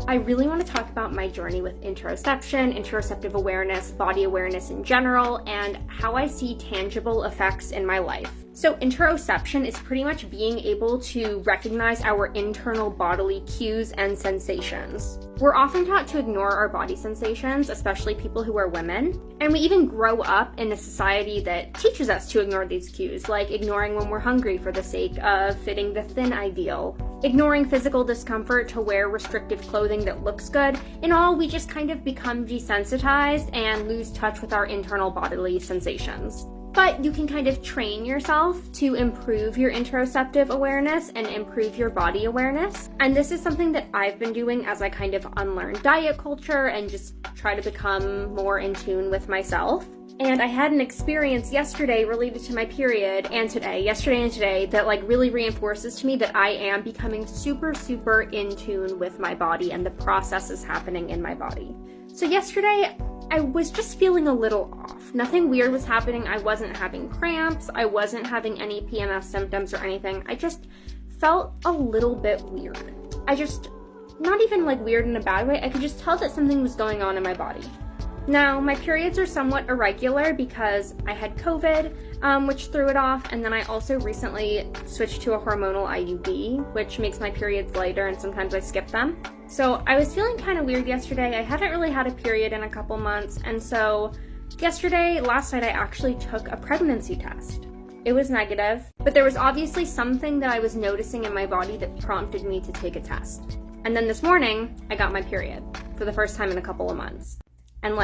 I really want to talk about my journey with interoception, interoceptive awareness, body awareness in general, and how I see tangible effects in my life. So interoception is pretty much being able to recognize our internal bodily cues and sensations. We're often taught to ignore our body sensations, especially people who are women, and we even grow up in a society that teaches us to ignore these cues, like ignoring when we're hungry for the sake of fitting the thin ideal, ignoring physical discomfort to wear restrictive clothing that looks good. In all, we just kind of become desensitized and lose touch with our internal bodily sensations. But you can kind of train yourself to improve your interoceptive awareness and improve your body awareness. And this is something that I've been doing as I kind of unlearn diet culture and just try to become more in tune with myself. And I had an experience yesterday related to my period yesterday and today, that really reinforces to me that I am becoming super in tune with my body and the processes happening in my body. So yesterday, I was just feeling a little off. Nothing weird was happening. I wasn't having cramps. I wasn't having any PMS symptoms or anything. I just felt a little bit weird. Not even weird in a bad way. I could just tell that something was going on in my body. Now, my periods are somewhat irregular because I had COVID, which threw it off, and then I also recently switched to a hormonal IUD, which makes my periods lighter, and sometimes I skip them. So I was feeling kind of weird yesterday. I haven't really had a period in a couple months, and so last night I actually took a pregnancy test. It was negative, but there was obviously something that I was noticing in my body that prompted me to take a test. And then this morning, I got my period for the first time in a couple of months. And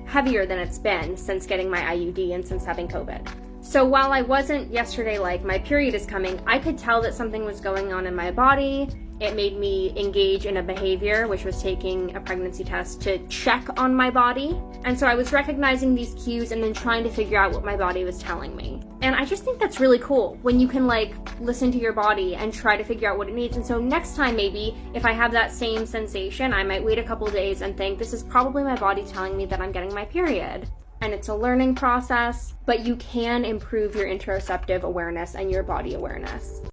heavier than it's been since getting my IUD and since having COVID. So while I wasn't yesterday my period is coming, I could tell that something was going on in my body. It made me engage in a behavior, which was taking a pregnancy test to check on my body. And so I was recognizing these cues and then trying to figure out what my body was telling me. And I just think that's really cool when you can listen to your body and try to figure out what it needs. And so next time, maybe if I have that same sensation, I might wait a couple days and think, this is probably my body telling me that I'm getting my period. And it's a learning process, but you can improve your interoceptive awareness and your body awareness.